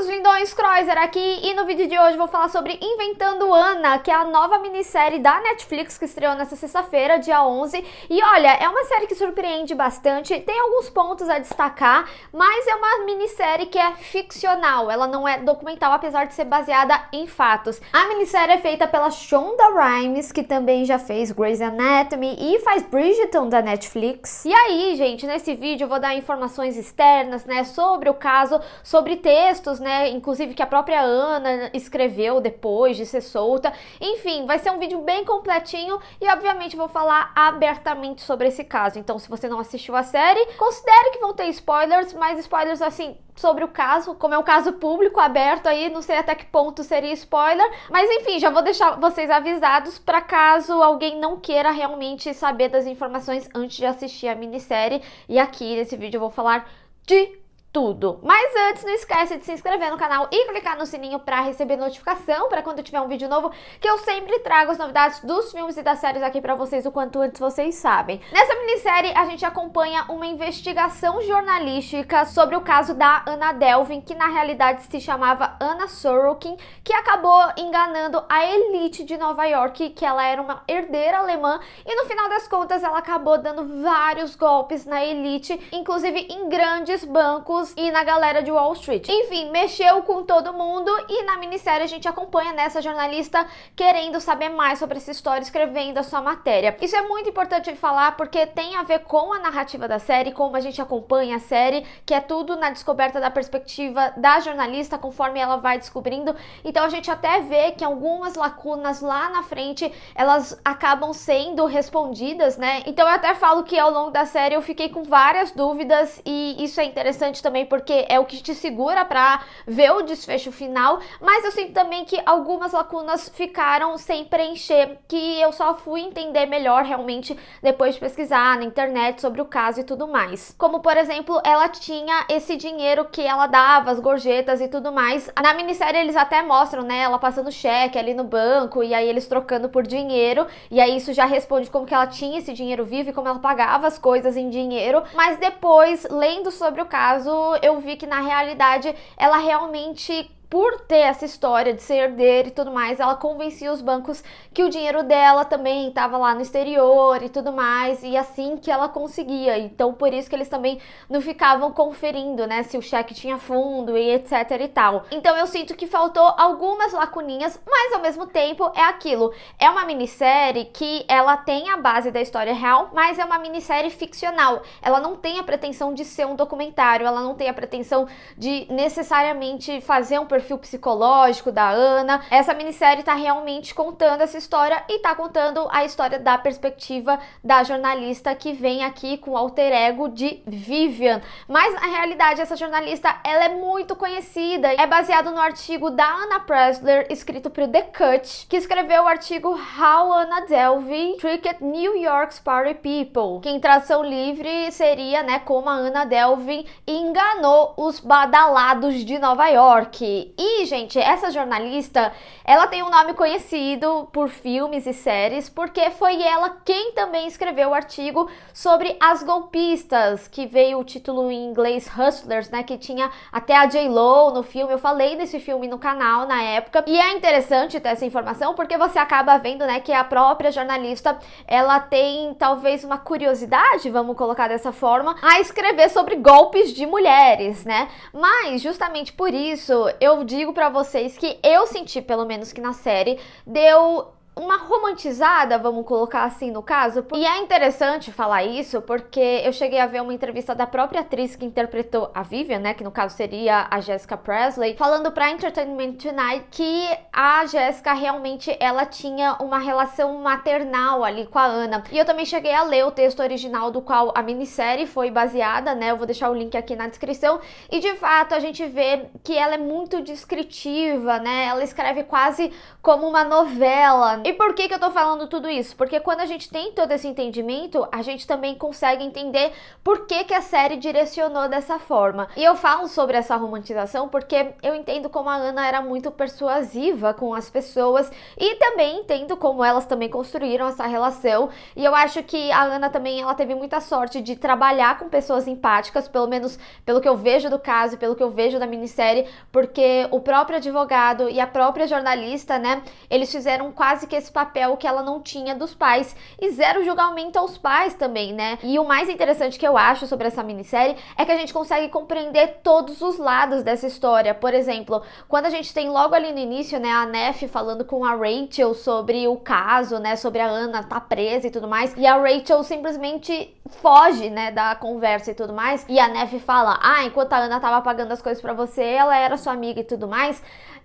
nossos lindões, Croiser aqui, e no vídeo de hoje vou falar sobre Inventando Anna, que é a nova minissérie da Netflix que estreou nessa sexta-feira, dia 11. E olha, é uma série que surpreende bastante, tem alguns pontos a destacar, mas é uma minissérie que é ficcional, ela não é documental, apesar de ser baseada em fatos. A minissérie é feita pela Shonda Rhimes, que também já fez Grey's Anatomy e faz Bridgerton da Netflix. E aí, gente, nesse vídeo eu vou dar informações externas, né, sobre o caso, sobre textos, né, inclusive que a própria Anna escreveu depois de ser solta. Enfim, vai ser um vídeo bem completinho e obviamente vou falar abertamente sobre esse caso. Então, se você não assistiu a série, considere que vão ter spoilers, mas spoilers assim sobre o caso, como é um caso público aberto aí, não sei até que ponto seria spoiler, mas enfim, já vou deixar vocês avisados para caso alguém não queira realmente saber das informações antes de assistir a minissérie. E aqui nesse vídeo eu vou falar de tudo. Mas antes, não esquece de se inscrever no canal e clicar no sininho para receber notificação para quando tiver um vídeo novo, que eu sempre trago as novidades dos filmes e das séries aqui para vocês o quanto antes vocês sabem. Nessa minissérie, a gente acompanha uma investigação jornalística sobre o caso da Anna Delving, que na realidade se chamava Anna Sorokin, que acabou enganando a elite de Nova York, que ela era uma herdeira alemã, e no final das contas ela acabou dando vários golpes na elite, inclusive em grandes bancos e na galera de Wall Street. Enfim, mexeu com todo mundo e na minissérie a gente acompanha nessa jornalista querendo saber mais sobre essa história, escrevendo a sua matéria. Isso é muito importante falar porque tem a ver com a narrativa da série, como a gente acompanha a série, que é tudo na descoberta da perspectiva da jornalista conforme ela vai descobrindo. Então a gente até vê que algumas lacunas lá na frente, elas acabam sendo respondidas, né? Então eu até falo que ao longo da série eu fiquei com várias dúvidas e isso é interessante também porque é o que te segura pra ver o desfecho final, mas eu sinto também que algumas lacunas ficaram sem preencher, que eu só fui entender melhor realmente depois de pesquisar na internet sobre o caso e tudo mais. Como, por exemplo, ela tinha esse dinheiro que ela dava, as gorjetas e tudo mais. Na minissérie eles até mostram, né, ela passando cheque ali no banco e aí eles trocando por dinheiro, e aí isso já responde como que ela tinha esse dinheiro vivo e como ela pagava as coisas em dinheiro, mas depois, lendo sobre o caso, eu vi que na realidade ela realmente, por ter essa história de ser herdeira e tudo mais, ela convencia os bancos que o dinheiro dela também estava lá no exterior e tudo mais, e assim que ela conseguia. Então por isso que eles também não ficavam conferindo, né, se o cheque tinha fundo e etc e tal. Então eu sinto que faltou algumas lacuninhas, mas ao mesmo tempo é aquilo, é uma minissérie que ela tem a base da história real, mas é uma minissérie ficcional. Ela não tem a pretensão de ser um documentário, ela não tem a pretensão de necessariamente fazer um perfil psicológico da Anna. Essa minissérie tá realmente contando essa história e tá contando a história da perspectiva da jornalista que vem aqui com o alter ego de Vivian. Mas na realidade essa jornalista, ela é muito conhecida, é baseado no artigo da Anna Pressler, escrito por The Cut, que escreveu o artigo How Anna Delving Tricked New York's Party People, que em tradução livre seria, né, como a Anna Delving enganou os badalados de Nova York. E, gente, essa jornalista, ela tem um nome conhecido por filmes e séries, porque foi ela quem também escreveu o artigo sobre as golpistas, que veio o título em inglês Hustlers, né, que tinha até a J.Lo no filme. Eu falei desse filme no canal na época, e é interessante ter essa informação, porque você acaba vendo, né, que a própria jornalista, ela tem talvez uma curiosidade, vamos colocar dessa forma, a escrever sobre golpes de mulheres, né, mas justamente por isso, eu digo pra vocês que eu senti, pelo menos que na série, deu uma romantizada, vamos colocar assim no caso. E é interessante falar isso porque eu cheguei a ver uma entrevista da própria atriz que interpretou a Vivian, né, que no caso seria a Jessica Presley, falando pra Entertainment Tonight que a Jessica realmente ela tinha uma relação maternal ali com a Anna. E eu também cheguei a ler o texto original do qual a minissérie foi baseada, né, eu vou deixar o link aqui na descrição, e de fato a gente vê que ela é muito descritiva, né, ela escreve quase como uma novela, E por que eu tô falando tudo isso? Porque quando a gente tem todo esse entendimento, a gente também consegue entender por que a série direcionou dessa forma. E eu falo sobre essa romantização porque eu entendo como a Ana era muito persuasiva com as pessoas e também entendo como elas também construíram essa relação. E eu acho que a Ana também, ela teve muita sorte de trabalhar com pessoas empáticas, pelo menos pelo que eu vejo do caso, pelo que eu vejo da minissérie, porque o próprio advogado e a própria jornalista, né, eles fizeram quase que esse papel que ela não tinha dos pais e zero julgamento aos pais também, né? E o mais interessante que eu acho sobre essa minissérie é que a gente consegue compreender todos os lados dessa história. Por exemplo, quando a gente tem logo ali no início, né, a Nef falando com a Rachel sobre o caso, né, sobre a Ana tá presa e tudo mais, e a Rachel simplesmente foge, né, da conversa e tudo mais, e a Nef fala, enquanto a Ana tava pagando as coisas pra você, ela era sua amiga e tudo mais.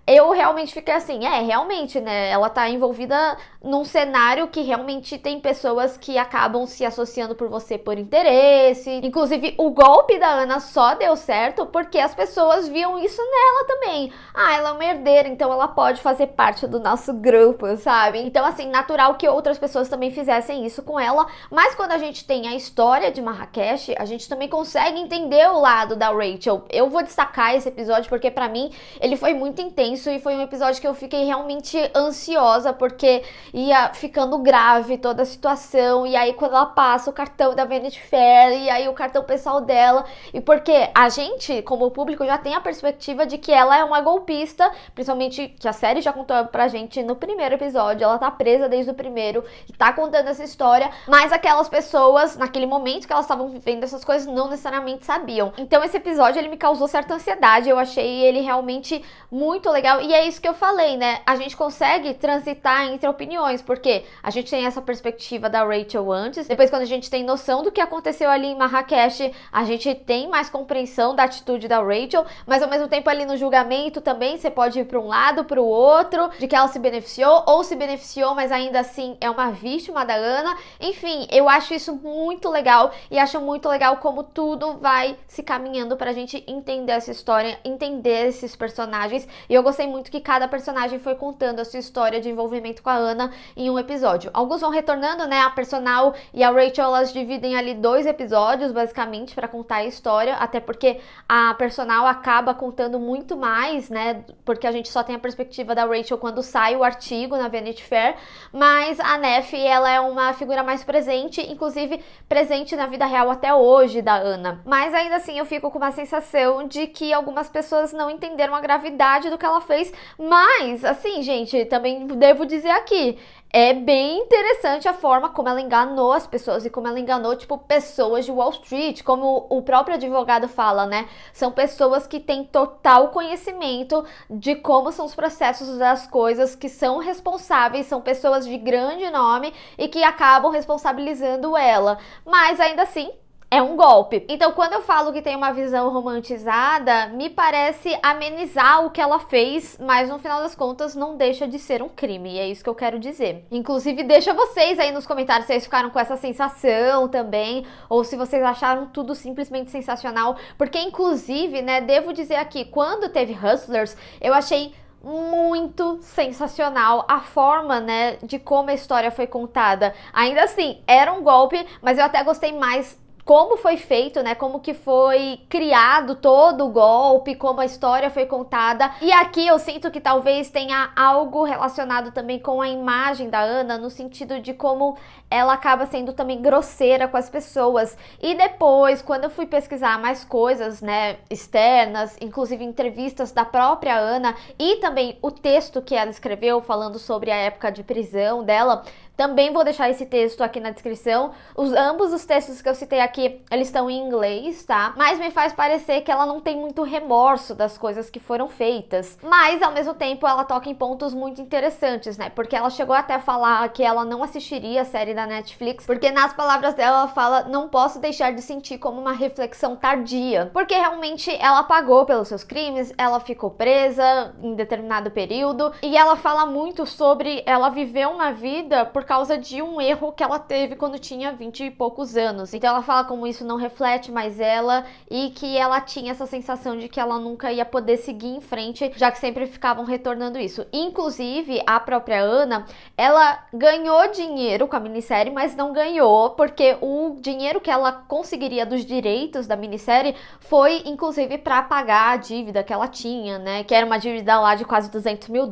Eu realmente fiquei assim, realmente, né, ela tá envolvida num cenário que realmente tem pessoas que acabam se associando por você por interesse. Inclusive, o golpe da Ana só deu certo porque as pessoas viam isso nela também. Ela é uma herdeira, então ela pode fazer parte do nosso grupo, sabe? Então, assim, natural que outras pessoas também fizessem isso com ela, mas quando a gente tem a história de Marrakech, a gente também consegue entender o lado da Rachel. Eu vou destacar esse episódio porque pra mim ele foi muito intenso e foi um episódio que eu fiquei realmente ansiosa porque ia ficando grave toda a situação, e aí quando ela passa o cartão da Vanity Fair e aí o cartão pessoal dela, e porque a gente, como público, já tem a perspectiva de que ela é uma golpista, principalmente que a série já contou pra gente no primeiro episódio, ela tá presa desde o primeiro e tá contando essa história, mas aquelas pessoas, naquele momento que elas estavam vivendo essas coisas, não necessariamente sabiam. Então esse episódio, ele me causou certa ansiedade, eu achei ele realmente muito legal. E é isso que eu falei, né? A gente consegue transitar entre opiniões, porque a gente tem essa perspectiva da Rachel antes, depois quando a gente tem noção do que aconteceu ali em Marrakech, a gente tem mais compreensão da atitude da Rachel, mas ao mesmo tempo ali no julgamento também, você pode ir para um lado, para o outro, de que ela se beneficiou ou se beneficiou, mas ainda assim é uma vítima da Ana. Enfim, eu acho isso muito legal e acho muito legal como tudo vai se caminhando pra gente entender essa história, entender esses personagens, e eu gostei muito que cada personagem foi contando a sua história de envolvimento com a Ana em um episódio. Alguns vão retornando, né? A Personal e a Rachel, elas dividem ali 2 episódios, basicamente, para contar a história, até porque a Personal acaba contando muito mais, né? Porque a gente só tem a perspectiva da Rachel quando sai o artigo na Vanity Fair, mas a Nef, ela é uma figura mais presente, inclusive presente na vida real até hoje da Ana. Mas ainda assim, eu fico com uma sensação de que algumas pessoas não entenderam a gravidade do que ela fez, mas, assim, gente, também devo dizer aqui, é bem interessante a forma como ela enganou as pessoas e como ela enganou, tipo, pessoas de Wall Street, como o próprio advogado fala, né? São pessoas que têm total conhecimento de como são os processos das coisas, que são responsáveis, são pessoas de grande nome e que acabam responsabilizando ela. Mas, ainda assim, é um golpe. Então, quando eu falo que tem uma visão romantizada, me parece amenizar o que ela fez, mas no final das contas não deixa de ser um crime, e é isso que eu quero dizer. Inclusive, deixa vocês aí nos comentários se vocês ficaram com essa sensação também, ou se vocês acharam tudo simplesmente sensacional, porque inclusive, né, devo dizer aqui, quando teve Hustlers, eu achei muito sensacional a forma, né, de como a história foi contada. Ainda assim, era um golpe, mas eu até gostei mais como foi feito, né, como que foi criado todo o golpe, como a história foi contada. E aqui eu sinto que talvez tenha algo relacionado também com a imagem da Ana, no sentido de como ela acaba sendo também grosseira com as pessoas. E depois, quando eu fui pesquisar mais coisas, né, externas, inclusive entrevistas da própria Ana e também o texto que ela escreveu falando sobre a época de prisão dela, também vou deixar esse texto aqui na descrição. Ambos os textos que eu citei aqui, eles estão em inglês, tá? Mas me faz parecer que ela não tem muito remorso das coisas que foram feitas. Mas, ao mesmo tempo, ela toca em pontos muito interessantes, né? Porque ela chegou até a falar que ela não assistiria a série da Netflix, porque nas palavras dela, ela fala, não posso deixar de sentir como uma reflexão tardia. Porque realmente ela pagou pelos seus crimes, ela ficou presa em determinado período, e ela fala muito sobre ela viver uma vida por causa de um erro que ela teve quando tinha 20 e poucos anos. Então ela fala como isso não reflete mais ela e que ela tinha essa sensação de que ela nunca ia poder seguir em frente, já que sempre ficavam retornando isso. Inclusive, a própria Ana, ela ganhou dinheiro com a minissérie, mas não ganhou, porque o dinheiro que ela conseguiria dos direitos da minissérie foi, inclusive, para pagar a dívida que ela tinha, né? Que era uma dívida lá de quase $200 mil,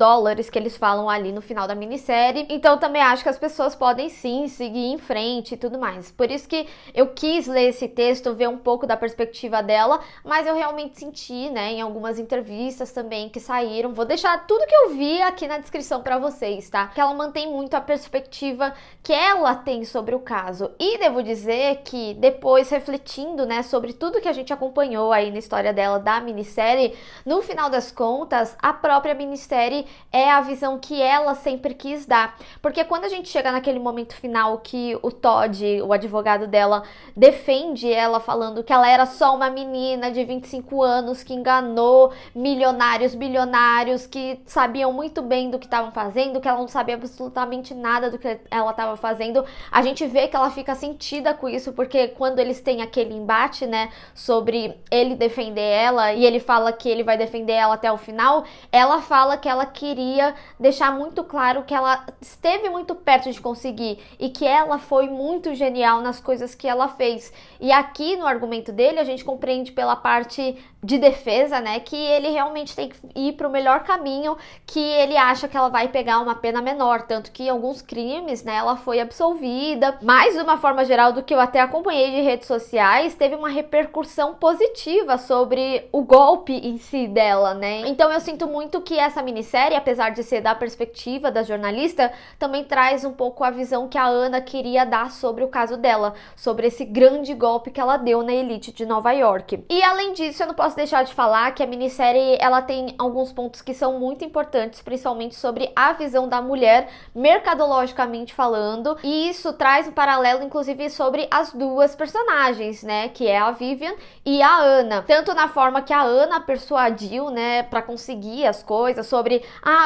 que eles falam ali no final da minissérie. Então, também acho que as pessoas podem sim seguir em frente e tudo mais. Por isso que eu quis ler esse texto, ver um pouco da perspectiva dela, mas eu realmente senti, né, em algumas entrevistas também que saíram. Vou deixar tudo que eu vi aqui na descrição para vocês, tá? Que ela mantém muito a perspectiva que ela tem sobre o caso. E devo dizer que depois, refletindo, né, sobre tudo que a gente acompanhou aí na história dela, da minissérie, no final das contas, a própria minissérie é a visão que ela sempre quis dar. Porque quando a gente chega naquele momento final que o Todd, o advogado dela, defende ela falando que ela era só uma menina de 25 anos que enganou milionários, bilionários que sabiam muito bem do que estavam fazendo, que ela não sabia absolutamente nada do que ela estava fazendo, a gente vê que ela fica sentida com isso, porque quando eles têm aquele embate, né, sobre ele defender ela, e ele fala que ele vai defender ela até o final, ela fala que ela queria deixar muito claro que ela esteve muito perto de conseguir e que ela foi muito genial nas coisas que ela fez. E aqui no argumento dele a gente compreende pela parte de defesa, né, que ele realmente tem que ir para o melhor caminho, que ele acha que ela vai pegar uma pena menor, tanto que em alguns crimes, né, ela foi absolvida, mas de uma forma geral, do que eu até acompanhei de redes sociais, teve uma repercussão positiva sobre o golpe em si dela, né. Então eu sinto muito que essa minissérie, apesar de ser da perspectiva da jornalista, também traz um pouco a visão que a Ana queria dar sobre o caso dela, sobre esse grande golpe que ela deu na elite de Nova York. E além disso, eu não posso deixar de falar que a minissérie, ela tem alguns pontos que são muito importantes, principalmente sobre a visão da mulher, mercadologicamente falando, e isso traz um paralelo, inclusive, sobre as duas personagens, né, que é a Vivian e a Ana, tanto na forma que a Ana persuadiu, né, pra conseguir as coisas, sobre,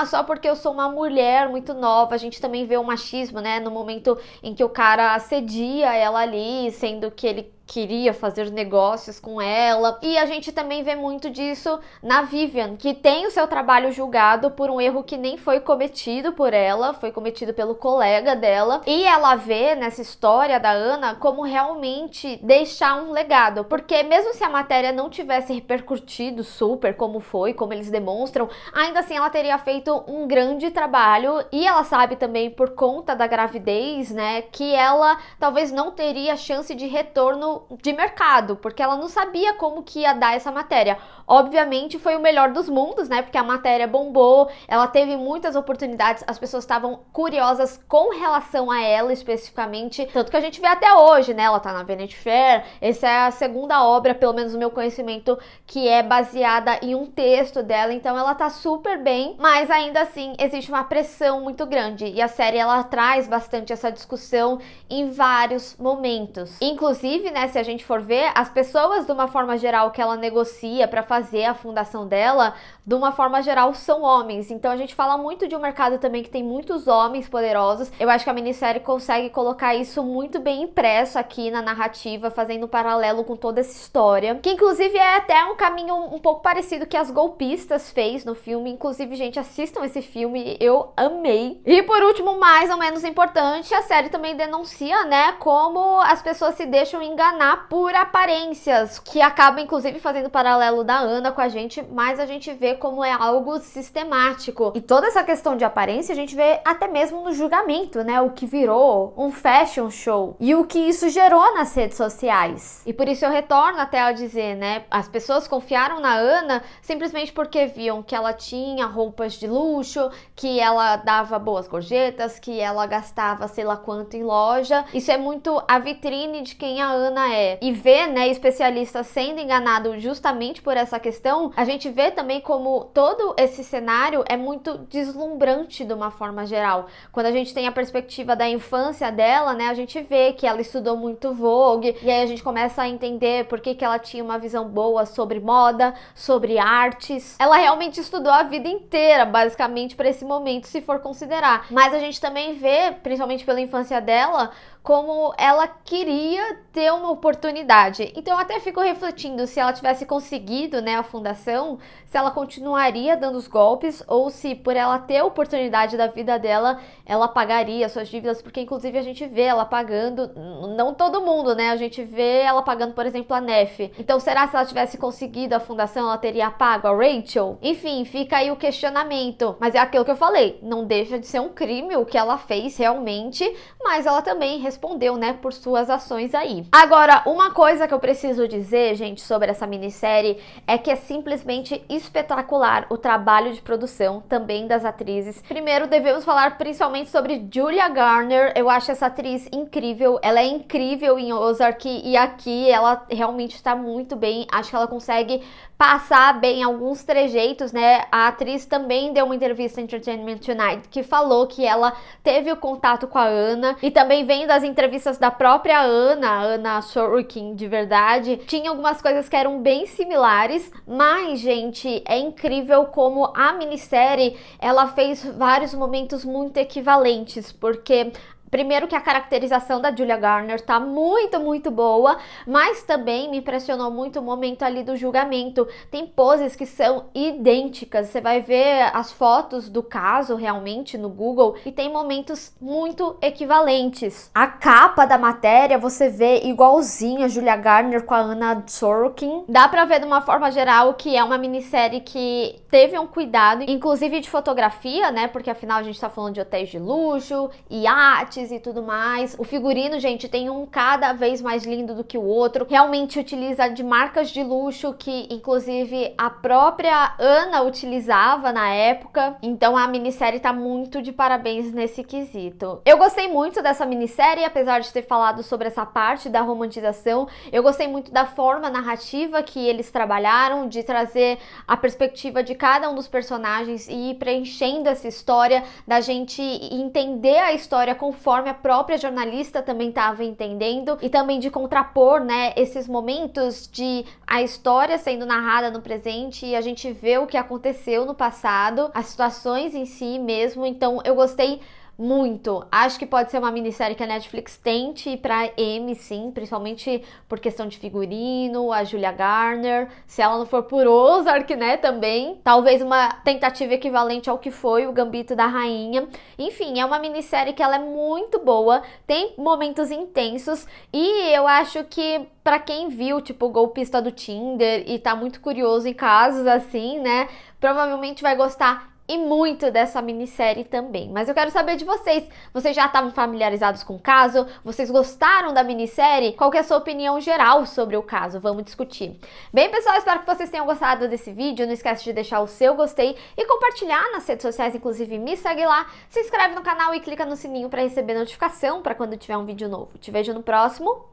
só porque eu sou uma mulher muito nova, a gente também vê o machismo, né, no momento em que o cara assedia ela ali, sendo que ele queria fazer negócios com ela. E a gente também vê muito disso na Vivian, que tem o seu trabalho julgado por um erro que nem foi cometido por ela, foi cometido pelo colega dela. E ela vê nessa história da Ana como realmente deixar um legado, porque mesmo se a matéria não tivesse repercutido super como foi, como eles demonstram, ainda assim ela teria feito um grande trabalho. E ela sabe também, por conta da gravidez, né, que ela talvez não teria chance de retorno de mercado, porque ela não sabia como que ia dar essa matéria. Obviamente foi o melhor dos mundos, né, porque a matéria bombou, ela teve muitas oportunidades, as pessoas estavam curiosas com relação a ela especificamente, tanto que a gente vê até hoje, né, ela tá na Vanity Fair, essa é a segunda obra, pelo menos no meu conhecimento, que é baseada em um texto dela, então ela tá super bem, mas ainda assim existe uma pressão muito grande, e a série ela traz bastante essa discussão em vários momentos. Inclusive, né, se a gente for ver, as pessoas, de uma forma geral, que ela negocia para fazer a fundação dela, de uma forma geral, são homens. Então a gente fala muito de um mercado também que tem muitos homens poderosos. Eu acho que a minissérie consegue colocar isso muito bem impresso aqui na narrativa, fazendo um paralelo com toda essa história, que inclusive é até um caminho um pouco parecido que As Golpistas fez no filme. Inclusive, gente, assistam esse filme, eu amei. E por último, mais ou menos importante, a série também denuncia, né, como as pessoas se deixam enganar por aparências, que acaba inclusive fazendo paralelo da Ana com a gente, mas a gente vê como é algo sistemático. E toda essa questão de aparência a gente vê até mesmo no julgamento, né, o que virou um fashion show e o que isso gerou nas redes sociais. E por isso eu retorno até a dizer, né, as pessoas confiaram na Ana simplesmente porque viam que ela tinha roupas de luxo, que ela dava boas gorjetas, que ela gastava sei lá quanto em loja. Isso é muito a vitrine de quem a Ana Ana é e ver, né, especialistas sendo enganados justamente por essa questão, a gente vê também como todo esse cenário é muito deslumbrante de uma forma geral. Quando a gente tem a perspectiva da infância dela, né, a gente vê que ela estudou muito Vogue, e aí a gente começa a entender por que ela tinha uma visão boa sobre moda, sobre artes. Ela realmente estudou a vida inteira, basicamente, para esse momento, se for considerar. Mas a gente também vê, principalmente pela infância dela, como ela queria ter uma oportunidade. Então eu até fico refletindo se ela tivesse conseguido, né, a fundação, se ela continuaria dando os golpes ou se por ela ter a oportunidade da vida dela, ela pagaria suas dívidas, porque inclusive a gente vê ela pagando, não todo mundo, né, a gente vê ela pagando, por exemplo, a Nef. Então será que se ela tivesse conseguido a fundação, ela teria pago a Rachel? Enfim, fica aí o questionamento. Mas é aquilo que eu falei, não deixa de ser um crime o que ela fez realmente, mas ela também respondeu, né, por suas ações aí. Agora, uma coisa que eu preciso dizer, gente, sobre essa minissérie é que é simplesmente espetacular o trabalho de produção também das atrizes. Primeiro, devemos falar principalmente sobre Julia Garner. Eu acho essa atriz incrível, ela é incrível em Ozark e aqui ela realmente está muito bem. Acho que ela consegue passar bem alguns trejeitos, né? A atriz também deu uma entrevista em Entertainment Tonight que falou que ela teve o contato com a Ana e também vendo as entrevistas da própria Ana Sorokin, de verdade, tinha algumas coisas que eram bem similares, mas, gente, é incrível como a minissérie, ela fez vários momentos muito equivalentes, porque primeiro que a caracterização da Julia Garner tá muito boa, mas também me impressionou muito o momento ali do julgamento. Tem poses que são idênticas, você vai ver as fotos do caso realmente no Google e tem momentos muito equivalentes. A capa da matéria você vê igualzinha a Julia Garner com a Ana Sorokin. Dá pra ver de uma forma geral que é uma minissérie que teve um cuidado, inclusive de fotografia, né, porque afinal a gente tá falando de hotéis de luxo, iates e tudo mais. O figurino, gente, tem um cada vez mais lindo do que o outro. Realmente utiliza de marcas de luxo que, inclusive, a própria Ana utilizava na época. Então a minissérie tá muito de parabéns nesse quesito. Eu gostei muito dessa minissérie, apesar de ter falado sobre essa parte da romantização. Eu gostei muito da forma narrativa que eles trabalharam, de trazer a perspectiva de cada um dos personagens e ir preenchendo essa história, da gente entender a história conforme a própria jornalista também estava entendendo, e também de contrapor, né, esses momentos de a história sendo narrada no presente e a gente vê o que aconteceu no passado, as situações em si mesmo. Então eu gostei muito. Acho que pode ser uma minissérie que a Netflix tente ir pra M, sim, principalmente por questão de figurino, a Julia Garner, se ela não for por Ozark, né, também. Talvez uma tentativa equivalente ao que foi o Gambito da Rainha. Enfim, é uma minissérie que ela é muito boa, tem momentos intensos e eu acho que pra quem viu, tipo, o golpista do Tinder e tá muito curioso em casos assim, né, provavelmente vai gostar e muito dessa minissérie também. Mas eu quero saber de vocês. Vocês já estavam familiarizados com o caso? Vocês gostaram da minissérie? Qual que é a sua opinião geral sobre o caso? Vamos discutir. Bem, pessoal, espero que vocês tenham gostado desse vídeo. Não esquece de deixar o seu gostei e compartilhar nas redes sociais, inclusive me segue lá, se inscreve no canal e clica no sininho para receber notificação para quando tiver um vídeo novo. Te vejo no próximo.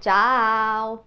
Tchau!